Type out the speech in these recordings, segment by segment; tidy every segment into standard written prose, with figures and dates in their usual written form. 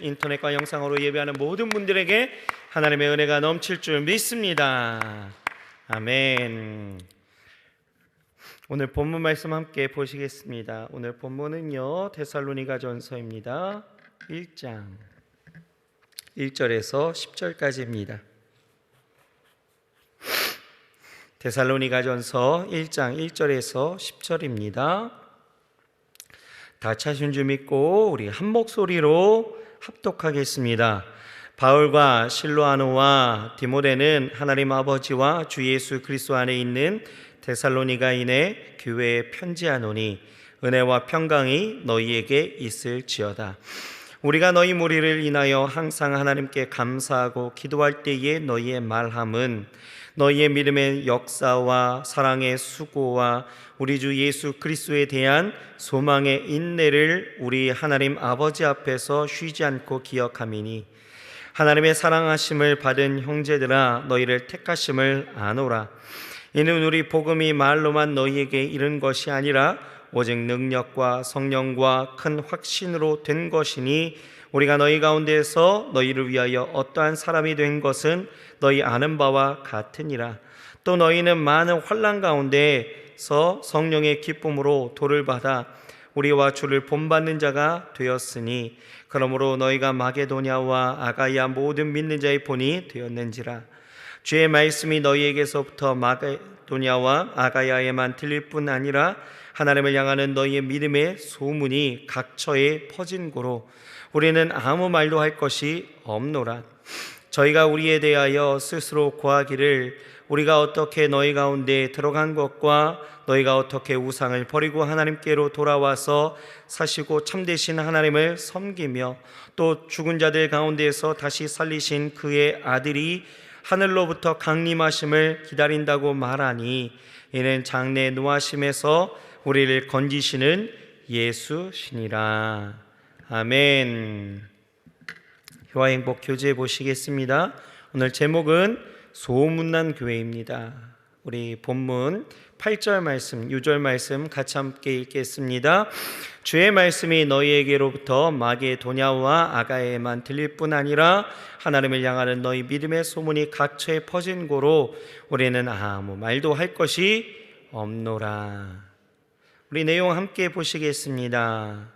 인터넷과 영상으로 예배하는 모든 분들에게 하나님의 은혜가 넘칠 줄 믿습니다. 아멘. 오늘 본문 말씀 함께 보시겠습니다. 오늘 본문은요, 데살로니가전서입니다. 1장 1절에서 10절까지입니다. 데살로니가전서 1장 1절에서 10절입니다. 다 찾으신 줄 믿고 우리 한 목소리로 합독하겠습니다. 바울과 실로아노와 디모데는 하나님 아버지와 주 예수 그리스도 안에 있는 데살로니가인의 교회에 편지하노니 은혜와 평강이 너희에게 있을지어다. 우리가 너희 무리를 인하여 항상 하나님께 감사하고 기도할 때에 너희의 말함은 너희의 믿음의 역사와 사랑의 수고와 우리 주 예수 그리스도에 대한 소망의 인내를 우리 하나님 아버지 앞에서 쉬지 않고 기억함이니 하나님의 사랑하심을 받은 형제들아 너희를 택하심을 아노라. 이는 우리 복음이 말로만 너희에게 이른 것이 아니라 오직 능력과 성령과 큰 확신으로 된 것이니 우리가 너희 가운데에서 너희를 위하여 어떠한 사람이 된 것은 너희 아는 바와 같으니라. 또 너희는 많은 환난 가운데서 성령의 기쁨으로 도를 받아 우리와 주를 본받는 자가 되었으니 그러므로 너희가 마게도냐와 아가야 모든 믿는 자의 본이 되었는지라. 주의 말씀이 너희에게서부터 마게도냐와 아가야에만 들릴 뿐 아니라 하나님을 향하는 너희의 믿음의 소문이 각처에 퍼진 고로 우리는 아무 말도 할 것이 없노라. 저희가 우리에 대하여 스스로 고하기를 우리가 어떻게 너희 가운데 들어간 것과 너희가 어떻게 우상을 버리고 하나님께로 돌아와서 사시고 참되신 하나님을 섬기며 또 죽은 자들 가운데에서 다시 살리신 그의 아들이 하늘로부터 강림하심을 기다린다고 말하니 이는 장래 노하심에서 우리를 건지시는 예수시니라. 아멘. 효와 행복 교제 보시겠습니다. 오늘 제목은 소문난 교회입니다. 우리 본문 8절 말씀, 6절 말씀 같이 함께 읽겠습니다. 주의 말씀이 너희에게로부터 마게도냐와 아가야에만 들릴 뿐 아니라 하나님을 향하는 너희 믿음의 소문이 각처에 퍼진 고로 우리는 아무 말도 할 것이 없노라. 우리 내용 함께 보시겠습니다.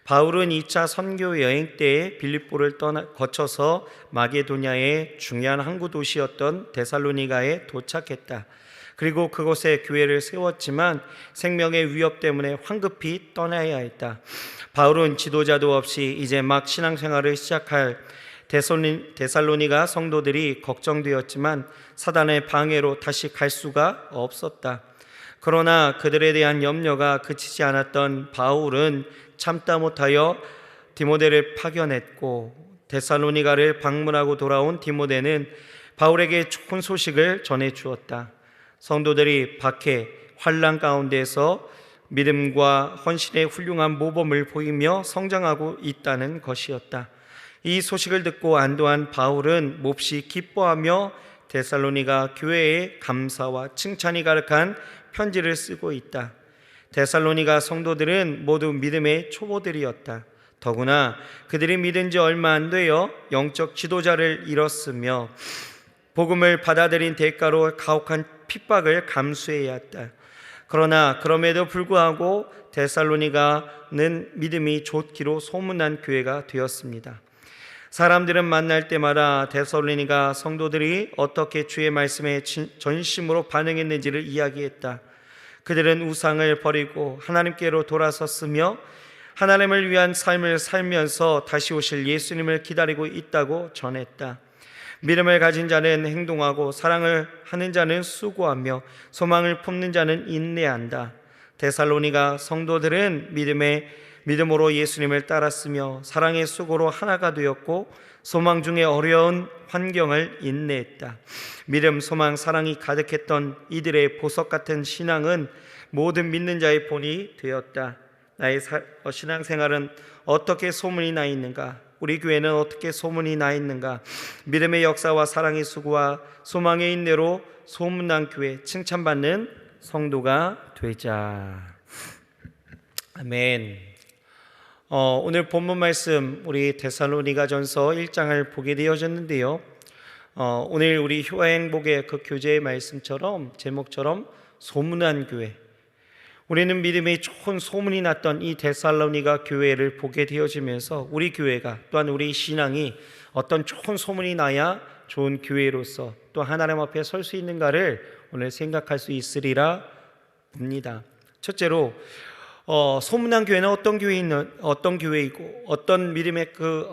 바울은 2차 선교 여행 때 빌립보를 거쳐서 마게도냐의 중요한 항구 도시였던 데살로니가에 도착했다. 그리고 그곳에 교회를 세웠지만 생명의 위협 때문에 황급히 떠나야 했다. 바울은 지도자도 없이 이제 막 신앙생활을 시작할 데살로니가 성도들이 걱정되었지만 사단의 방해로 다시 갈 수가 없었다. 그러나 그들에 대한 염려가 그치지 않았던 바울은 참다 못하여 디모데를 파견했고 데살로니가를 방문하고 돌아온 디모데는 바울에게 좋은 소식을 전해 주었다. 성도들이 밖에 환난 가운데서 믿음과 헌신의 훌륭한 모범을 보이며 성장하고 있다는 것이었다. 이 소식을 듣고 안도한 바울은 몹시 기뻐하며 데살로니가 교회에 감사와 칭찬이 가득한 편지를 쓰고 있다. 데살로니가 성도들은 모두 믿음의 초보들이었다. 더구나 그들이 믿은 지 얼마 안 되어 영적 지도자를 잃었으며 복음을 받아들인 대가로 가혹한 핍박을 감수해야 했다. 그러나 그럼에도 불구하고 데살로니가는 믿음이 좋기로 소문난 교회가 되었습니다. 사람들은 만날 때마다 데살로니가 성도들이 어떻게 주의 말씀에 전심으로 반응했는지를 이야기했다. 그들은 우상을 버리고 하나님께로 돌아섰으며 하나님을 위한 삶을 살면서 다시 오실 예수님을 기다리고 있다고 전했다. 믿음을 가진 자는 행동하고 사랑을 하는 자는 수고하며 소망을 품는 자는 인내한다. 데살로니가 성도들은 믿음으로 예수님을 따랐으며 사랑의 수고로 하나가 되었고 소망 중에 어려운 환경을 인내했다. 믿음, 소망, 사랑이 가득했던 이들의 보석 같은 신앙은 모든 믿는 자의 본이 되었다. 나의 신앙생활은 어떻게 소문이 나 있는가? 우리 교회는 어떻게 소문이 나 있는가? 믿음의 역사와 사랑의 수고와 소망의 인내로 소문난 교회, 칭찬받는 성도가 되자. 아멘. 오늘 본문 말씀 우리 데살로니가전서 1장을 보게 되어졌는데요. 오늘 우리 효행복의 그 교제의 말씀처럼 제목처럼 소문난 교회, 우리는 믿음의 좋은 소문이 났던 이 데살로니가 교회를 보게 되어지면서 우리 교회가 또한 우리 신앙이 어떤 좋은 소문이 나야 좋은 교회로서 또 하나님 앞에 설 수 있는가를 오늘 생각할 수 있으리라 봅니다. 첫째로 소문난 교회는 어떤 교회이고 어떤 믿음의 그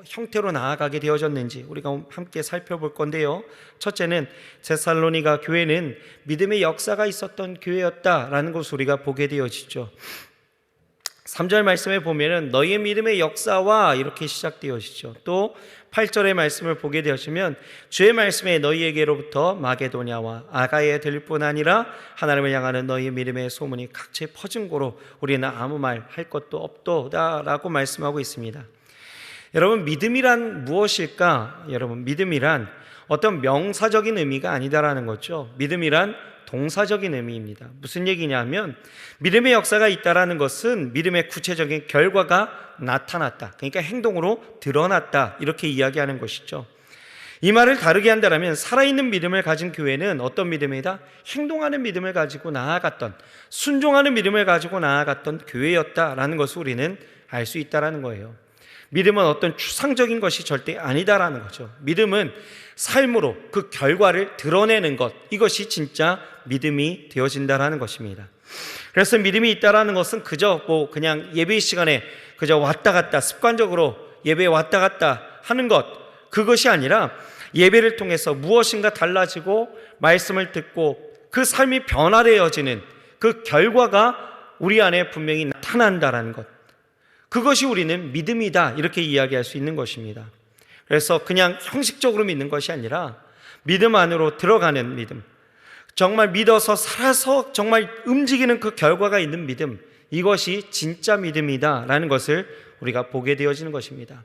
형태로 나아가게 되어졌는지 우리가 함께 살펴볼 건데요. 첫째는 데살로니가 교회는 믿음의 역사가 있었던 교회였다라는 것을 우리가 보게 되어지죠. 3절 말씀에 보면은 너희의 믿음의 역사와 이렇게 시작되어지죠. 또 8절의 말씀을 보게 되시면 주의 말씀에 너희에게로부터 마게도냐와 아가야에 들릴 뿐 아니라 하나님을 향하는 너희의 믿음의 소문이 각처에 퍼진 고로 우리는 아무 말 할 것도 없도다라고 말씀하고 있습니다. 여러분, 믿음이란 무엇일까? 여러분, 믿음이란 어떤 명사적인 의미가 아니다라는 거죠. 믿음이란 동사적인 의미입니다. 무슨 얘기냐면 믿음의 역사가 있다라는 것은 믿음의 구체적인 결과가 나타났다, 그러니까 행동으로 드러났다, 이렇게 이야기하는 것이죠. 이 말을 다르게 한다면 살아있는 믿음을 가진 교회는 어떤 믿음이다? 행동하는 믿음을 가지고 나아갔던, 순종하는 믿음을 가지고 나아갔던 교회였다라는 것을 우리는 알 수 있다라는 거예요. 믿음은 어떤 추상적인 것이 절대 아니다라는 거죠. 믿음은 삶으로 그 결과를 드러내는 것, 이것이 진짜 믿음이 되어진다라는 것입니다. 그래서 믿음이 있다라는 것은 그저 그냥 예배 시간에 그저 왔다 갔다 습관적으로 예배에 왔다 갔다 하는 것, 그것이 아니라 예배를 통해서 무엇인가 달라지고 말씀을 듣고 그 삶이 변화되어지는 그 결과가 우리 안에 분명히 나타난다라는 것, 그것이 우리는 믿음이다, 이렇게 이야기할 수 있는 것입니다. 그래서 그냥 형식적으로 믿는 것이 아니라 믿음 안으로 들어가는 믿음, 정말 믿어서 살아서 정말 움직이는 그 결과가 있는 믿음, 이것이 진짜 믿음이다라는 것을 우리가 보게 되어지는 것입니다.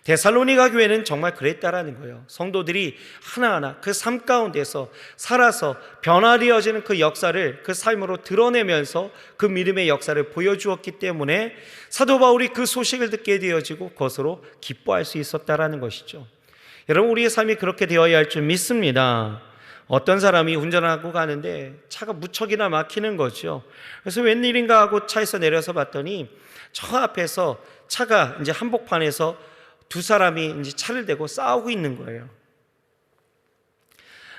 데살로니가 교회는 정말 그랬다라는 거예요. 성도들이 하나하나 그 삶 가운데서 살아서 변화되어지는 그 역사를 그 삶으로 드러내면서 그 믿음의 역사를 보여주었기 때문에 사도 바울이 그 소식을 듣게 되어지고 그것으로 기뻐할 수 있었다라는 것이죠. 여러분, 우리의 삶이 그렇게 되어야 할 줄 믿습니다. 어떤 사람이 운전하고 가는데 차가 무척이나 막히는 거죠. 그래서 웬일인가 하고 차에서 내려서 봤더니 저 앞에서 차가 이제 한복판에서 두 사람이 이제 차를 대고 싸우고 있는 거예요.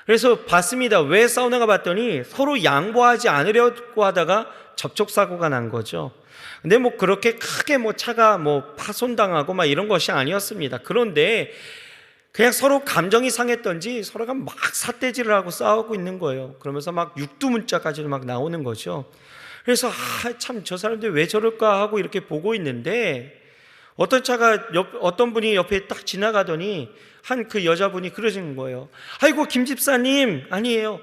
그래서 봤습니다. 왜 싸우는가 봤더니 서로 양보하지 않으려고 하다가 접촉사고가 난 거죠. 근데 그렇게 크게 차가 파손당하고 이런 것이 아니었습니다. 그런데 그냥 서로 감정이 상했던지 서로가 막 삿대질을 하고 싸우고 있는 거예요. 그러면서 육두문자까지도 나오는 거죠. 그래서 참 저 사람들 왜 저럴까 하고 이렇게 보고 있는데 어떤 분이 옆에 딱 지나가더니 그 여자분이 그러시는 거예요. 아이고, 김 집사님. 아니에요.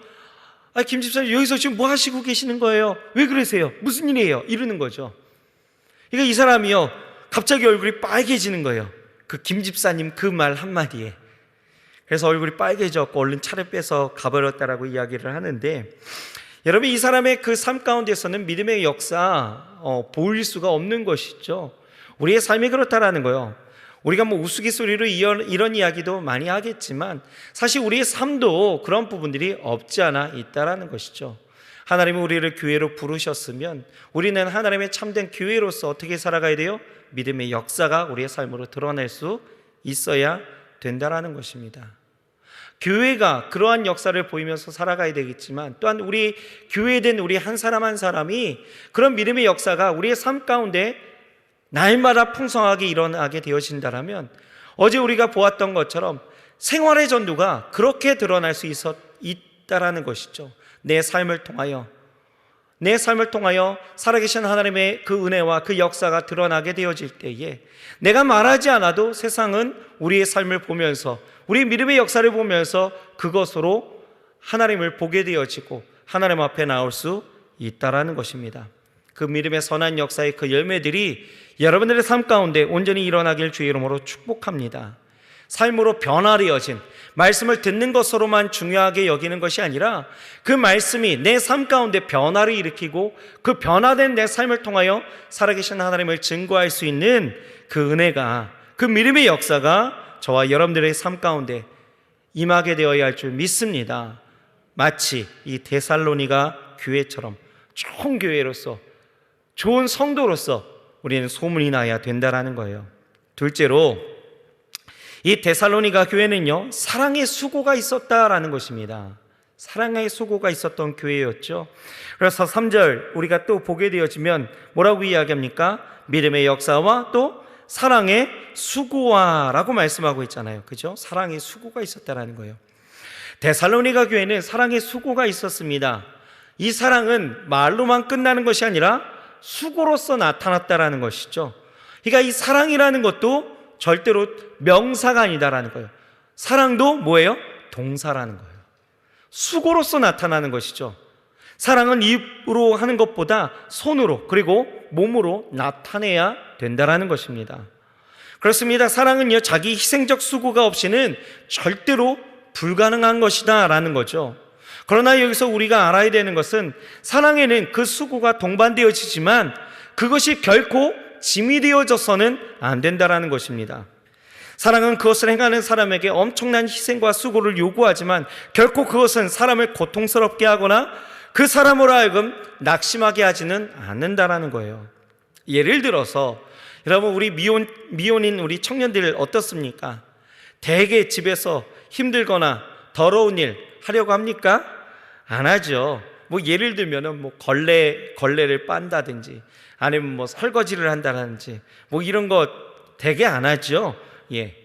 김 집사님 여기서 지금 뭐 하시고 계시는 거예요? 왜 그러세요? 무슨 일이에요? 이러는 거죠. 그러니까 이 사람이요, 갑자기 얼굴이 빨개지는 거예요. 그 김 집사님 그 말 한마디에. 그래서 얼굴이 빨개졌고 얼른 차를 빼서 가버렸다라고 이야기를 하는데, 여러분, 이 사람의 그 삶 가운데서는 믿음의 역사 보일 수가 없는 것이죠. 우리의 삶이 그렇다라는 거예요. 우리가 우스갯소리로 이런 이야기도 많이 하겠지만 사실 우리의 삶도 그런 부분들이 없지 않아 있다라는 것이죠. 하나님은 우리를 교회로 부르셨으면 우리는 하나님의 참된 교회로서 어떻게 살아가야 돼요? 믿음의 역사가 우리의 삶으로 드러날 수 있어야 된다라는 것입니다. 교회가 그러한 역사를 보이면서 살아가야 되겠지만 또한 우리 교회된 우리 한 사람 한 사람이 그런 믿음의 역사가 우리의 삶 가운데 날마다 풍성하게 일어나게 되어진다면 어제 우리가 보았던 것처럼 생활의 전도가 그렇게 드러날 수 있다라는 것이죠. 내 삶을 통하여 살아계신 하나님의 그 은혜와 그 역사가 드러나게 되어질 때에 내가 말하지 않아도 세상은 우리의 삶을 보면서 우리 믿음의 역사를 보면서 그것으로 하나님을 보게 되어지고 하나님 앞에 나올 수 있다라는 것입니다. 그 믿음의 선한 역사의 그 열매들이 여러분들의 삶 가운데 온전히 일어나길 주의 이름으로 축복합니다. 삶으로 변화를 이어진 말씀을 듣는 것으로만 중요하게 여기는 것이 아니라 그 말씀이 내 삶 가운데 변화를 일으키고 그 변화된 내 삶을 통하여 살아계신 하나님을 증거할 수 있는 그 은혜가, 그 믿음의 역사가 저와 여러분들의 삶 가운데 임하게 되어야 할 줄 믿습니다. 마치 이 데살로니가 교회처럼 좋은 교회로서, 좋은 성도로서 우리는 소문이 나야 된다라는 거예요. 둘째로, 이 데살로니가 교회는요, 사랑의 수고가 있었다라는 것입니다. 사랑의 수고가 있었던 교회였죠. 그래서 3절 우리가 또 보게 되어지면 뭐라고 이야기합니까? 믿음의 역사와 또 사랑의 수고와라고 말씀하고 있잖아요. 그죠? 사랑의 수고가 있었다라는 거예요. 데살로니가 교회는 사랑의 수고가 있었습니다. 이 사랑은 말로만 끝나는 것이 아니라 수고로서 나타났다라는 것이죠. 그러니까 이 사랑이라는 것도 절대로 명사가 아니다라는 거예요. 사랑도 뭐예요? 동사라는 거예요. 수고로서 나타나는 것이죠. 사랑은 입으로 하는 것보다 손으로 그리고 몸으로 나타내야 된다라는 것입니다. 그렇습니다. 사랑은요, 자기 희생적 수고가 없이는 절대로 불가능한 것이다 라는 거죠. 그러나 여기서 우리가 알아야 되는 것은 사랑에는 그 수고가 동반되어지지만 그것이 결코 짐이 되어져서는 안 된다라는 것입니다. 사랑은 그것을 행하는 사람에게 엄청난 희생과 수고를 요구하지만 결코 그것은 사람을 고통스럽게 하거나 그 사람으로 하여금 낙심하게 하지는 않는다라는 거예요. 예를 들어서 여러분, 우리 미혼인 우리 청년들 어떻습니까? 대개 집에서 힘들거나 더러운 일 하려고 합니까? 안 하죠. 뭐 예를 들면은 뭐 걸레를 빤다든지 아니면 뭐 설거지를 한다든지 뭐 이런 거 되게 안 하죠. 예.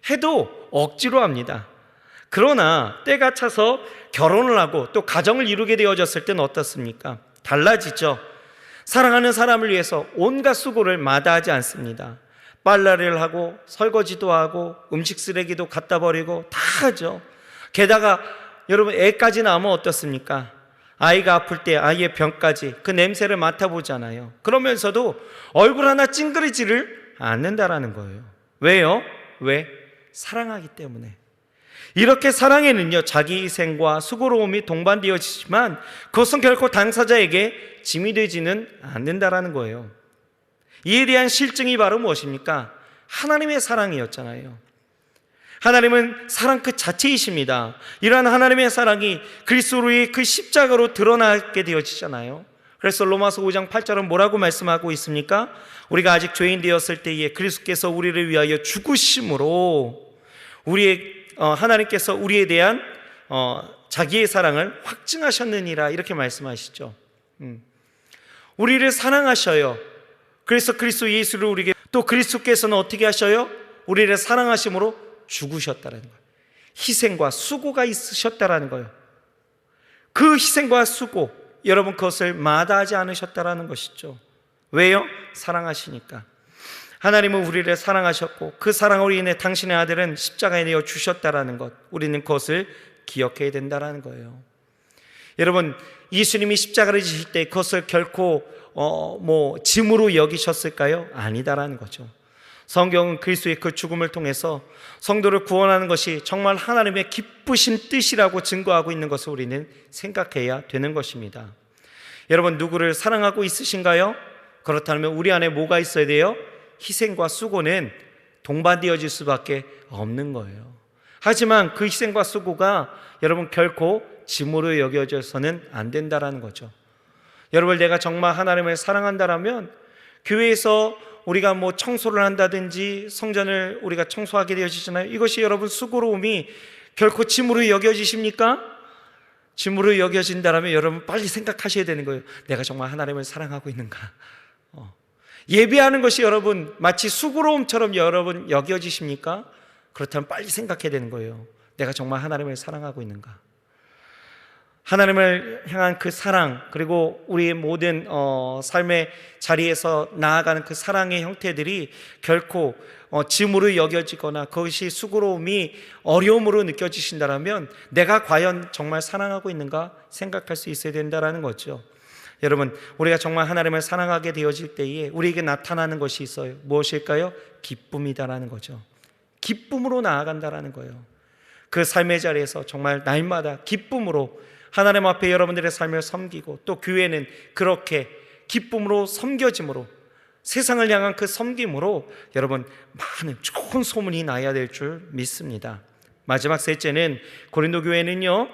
해도 억지로 합니다. 그러나 때가 차서 결혼을 하고 또 가정을 이루게 되어졌을 때는 어떻습니까? 달라지죠. 사랑하는 사람을 위해서 온갖 수고를 마다하지 않습니다. 빨래를 하고 설거지도 하고 음식 쓰레기도 갖다 버리고 다 하죠. 게다가 여러분, 애까지 낳으면 어떻습니까? 아이가 아플 때 아이의 병까지 그 냄새를 맡아보잖아요. 그러면서도 얼굴 하나 찡그리지를 않는다라는 거예요. 왜요? 왜? 사랑하기 때문에. 이렇게 사랑에는요, 자기 희생과 수고로움이 동반되어지지만 그것은 결코 당사자에게 짐이 되지는 않는다라는 거예요. 이에 대한 실증이 바로 무엇입니까? 하나님의 사랑이었잖아요. 하나님은 사랑 그 자체이십니다. 이러한 하나님의 사랑이 그리스도의 그 십자가로 드러나게 되어지잖아요. 그래서 로마서 5장 8절은 뭐라고 말씀하고 있습니까? 우리가 아직 죄인 되었을 때에 그리스도께서 우리를 위하여 죽으심으로 하나님께서 우리에 대한 자기의 사랑을 확증하셨느니라, 이렇게 말씀하시죠. 우리를 사랑하셔요. 그래서 그리스도 예수를 우리에게, 또 그리스도께서는 어떻게 하셔요? 우리를 사랑하심으로 죽으셨다는 거예요. 희생과 수고가 있으셨다는 거예요. 그 희생과 수고, 여러분, 그것을 마다하지 않으셨다는 것이죠. 왜요? 사랑하시니까. 하나님은 우리를 사랑하셨고 그 사랑으로 인해 당신의 아들은 십자가에 내어 주셨다는 것, 우리는 그것을 기억해야 된다는 거예요. 여러분, 예수님이 십자가를 지실 때 그것을 결코 짐으로 여기셨을까요? 아니다라는 거죠. 성경은 그리스도의 그 죽음을 통해서 성도를 구원하는 것이 정말 하나님의 기쁘신 뜻이라고 증거하고 있는 것을 우리는 생각해야 되는 것입니다. 여러분, 누구를 사랑하고 있으신가요? 그렇다면 우리 안에 뭐가 있어야 돼요? 희생과 수고는 동반되어질 수밖에 없는 거예요. 하지만 그 희생과 수고가 여러분 결코 짐으로 여겨져서는 안 된다라는 거죠. 여러분, 내가 정말 하나님을 사랑한다라면 교회에서 우리가 뭐 청소를 한다든지 성전을 우리가 청소하게 되어지잖아요. 이것이 여러분 수고로움이 결코 짐으로 여겨지십니까? 짐으로 여겨진다라면 여러분 빨리 생각하셔야 되는 거예요. 내가 정말 하나님을 사랑하고 있는가? 예배하는 것이 여러분 마치 수고로움처럼 여러분 여겨지십니까? 그렇다면 빨리 생각해야 되는 거예요. 내가 정말 하나님을 사랑하고 있는가? 하나님을 향한 그 사랑, 그리고 우리의 모든 삶의 자리에서 나아가는 그 사랑의 형태들이 결코 짐으로 여겨지거나 그것이 수고로움이 어려움으로 느껴지신다면 내가 과연 정말 사랑하고 있는가 생각할 수 있어야 된다는 거죠. 여러분, 우리가 정말 하나님을 사랑하게 되어질 때에 우리에게 나타나는 것이 있어요. 무엇일까요? 기쁨이다라는 거죠. 기쁨으로 나아간다라는 거예요. 그 삶의 자리에서 정말 날마다 기쁨으로 하나님 앞에 여러분들의 삶을 섬기고, 또 교회는 그렇게 기쁨으로 섬겨짐으로, 세상을 향한 그 섬김으로 여러분 많은 좋은 소문이 나야 될 줄 믿습니다. 마지막 셋째는 고린도 교회는요,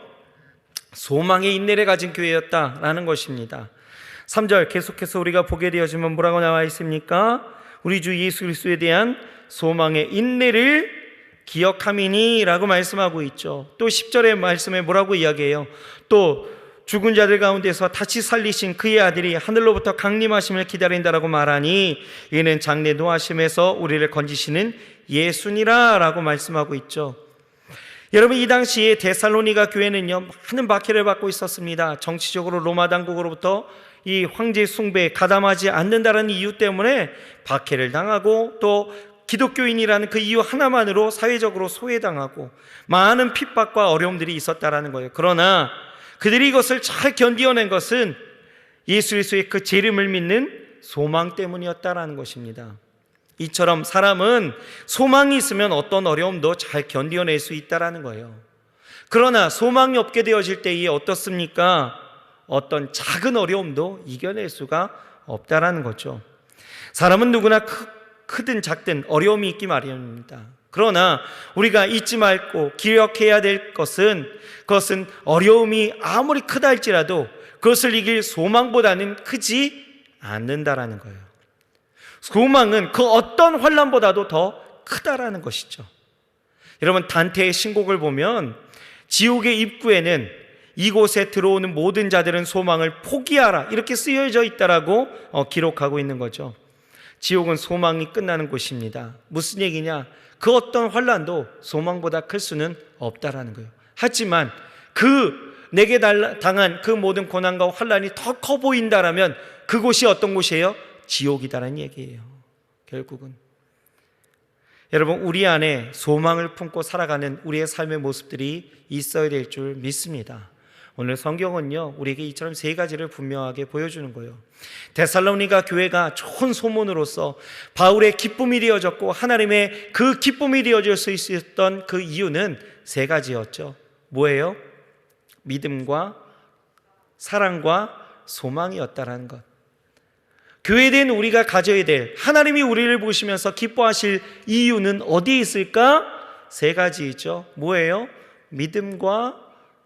소망의 인내를 가진 교회였다라는 것입니다. 3절 계속해서 우리가 보게 되어지면 뭐라고 나와 있습니까? 우리 주 예수 그리스도에 대한 소망의 인내를 기억함이니 라고 말씀하고 있죠. 또 10절의 말씀에 뭐라고 이야기해요? 또 죽은 자들 가운데서 다시 살리신 그의 아들이 하늘로부터 강림하심을 기다린다라고 말하니 이는 장래 노하심에서 우리를 건지시는 예수니라 라고 말씀하고 있죠. 여러분, 이 당시에 데살로니가 교회는요, 많은 박해를 받고 있었습니다. 정치적으로 로마 당국으로부터 이 황제 숭배에 가담하지 않는다는 이유 때문에 박해를 당하고, 또 기독교인이라는 그 이유 하나만으로 사회적으로 소외당하고 많은 핍박과 어려움들이 있었다라는 거예요. 그러나 그들이 이것을 잘 견디어낸 것은 예수 그리스도의 그 재림을 믿는 소망 때문이었다라는 것입니다. 이처럼 사람은 소망이 있으면 어떤 어려움도 잘 견디어낼 수 있다라는 거예요. 그러나 소망이 없게 되어질 때에 어떻습니까? 어떤 작은 어려움도 이겨낼 수가 없다라는 거죠. 사람은 누구나 크든 작든 어려움이 있기 마련입니다. 그러나 우리가 잊지 말고 기억해야 될 것은, 그것은 어려움이 아무리 크다 할지라도 그것을 이길 소망보다는 크지 않는다라는 거예요. 소망은 그 어떤 환난보다도 더 크다라는 것이죠. 여러분, 단테의 신곡을 보면 지옥의 입구에는 이곳에 들어오는 모든 자들은 소망을 포기하라 이렇게 쓰여져 있다라고 기록하고 있는 거죠. 지옥은 소망이 끝나는 곳입니다. 무슨 얘기냐? 그 어떤 환난도 소망보다 클 수는 없다라는 거예요. 하지만 내게 당한 그 모든 고난과 환난이 더 커 보인다라면 그곳이 어떤 곳이에요? 지옥이다라는 얘기예요. 결국은 여러분, 우리 안에 소망을 품고 살아가는 우리의 삶의 모습들이 있어야 될 줄 믿습니다. 오늘 성경은요, 우리에게 이처럼 세 가지를 분명하게 보여주는 거예요. 데살로니가 교회가 좋은 소문으로서 바울의 기쁨이 되어졌고 하나님의 그 기쁨이 되어질 수 있었던 그 이유는 세 가지였죠. 뭐예요? 믿음과 사랑과 소망이었다라는 것. 교회에 대한 우리가 가져야 될, 하나님이 우리를 보시면서 기뻐하실 이유는 어디에 있을까? 세 가지이죠. 뭐예요? 믿음과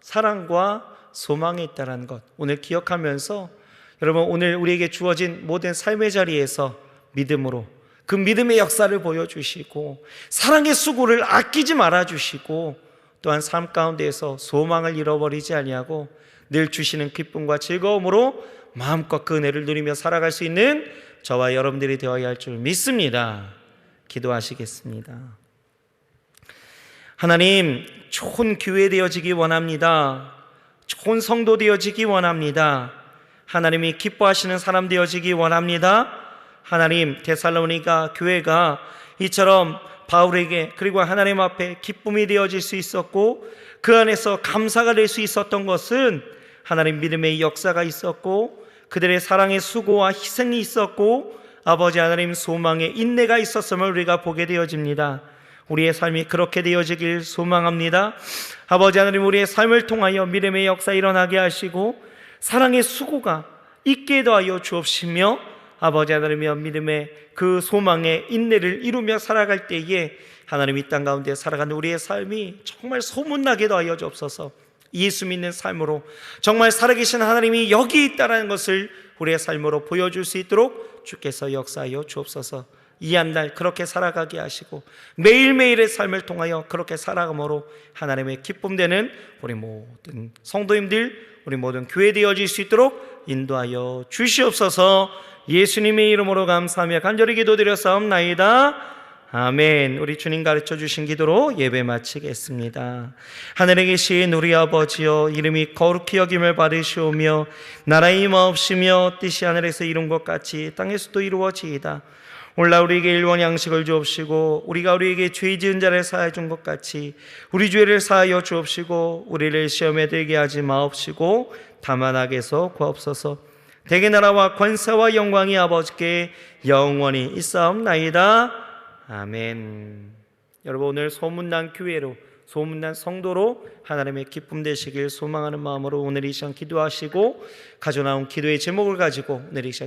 사랑과 소망이 있다는 것. 오늘 기억하면서 여러분, 오늘 우리에게 주어진 모든 삶의 자리에서 믿음으로 그 믿음의 역사를 보여주시고, 사랑의 수고를 아끼지 말아주시고, 또한 삶 가운데에서 소망을 잃어버리지 아니하고 늘 주시는 기쁨과 즐거움으로 마음껏 그 은혜를 누리며 살아갈 수 있는 저와 여러분들이 되어야 할 줄 믿습니다. 기도하시겠습니다. 하나님, 좋은 교회 되어지기 원합니다. 좋은 성도 되어지기 원합니다. 하나님이 기뻐하시는 사람 되어지기 원합니다. 하나님, 데살로니가 교회가 이처럼 바울에게 그리고 하나님 앞에 기쁨이 되어질 수 있었고, 그 안에서 감사가 될 수 있었던 것은 하나님 믿음의 역사가 있었고, 그들의 사랑의 수고와 희생이 있었고, 아버지 하나님 소망의 인내가 있었음을 우리가 보게 되어집니다. 우리의 삶이 그렇게 되어지길 소망합니다. 아버지 하나님, 우리의 삶을 통하여 믿음의 역사 일어나게 하시고 사랑의 수고가 있게 더하여 주옵시며, 아버지 하나님이여 믿음의 그 소망의 인내를 이루며 살아갈 때에 하나님 이 땅 가운데 살아가는 우리의 삶이 정말 소문나게 더하여 주옵소서. 예수 믿는 삶으로 정말 살아계신 하나님이 여기 있다는 것을 우리의 삶으로 보여줄 수 있도록 주께서 역사하여 주옵소서. 이 한 날 그렇게 살아가게 하시고 매일매일의 삶을 통하여 그렇게 살아감으로 하나님의 기쁨 되는 우리 모든 성도님들, 우리 모든 교회 되어질 수 있도록 인도하여 주시옵소서. 예수님의 이름으로 감사하며 간절히 기도드렸사옵나이다. 아멘. 우리 주님 가르쳐 주신 기도로 예배 마치겠습니다. 하늘에 계신 우리 아버지여, 이름이 거룩히 여김을 받으시오며 나라의 임하옵시며 뜻이 하늘에서 이룬 것 같이 땅에서도 이루어지이다. 오늘날 우리에게 일원 양식을 주옵시고, 우리가 우리에게 죄 지은 자를 사하여 준 것 같이 우리 죄를 사하여 주옵시고, 우리를 시험에 들게 하지 마옵시고 다만 악에서 구하옵소서. 대개 나라와 권세와 영광이 아버지께 영원히 있사옵나이다. 아멘. 여러분 오늘 소문난 교회로, 소문난 성도로 하나님의 기쁨 되시길 소망하는 마음으로 오늘 이 시간 기도하시고 가져나온 기도의 제목을 가지고 오늘 이 시간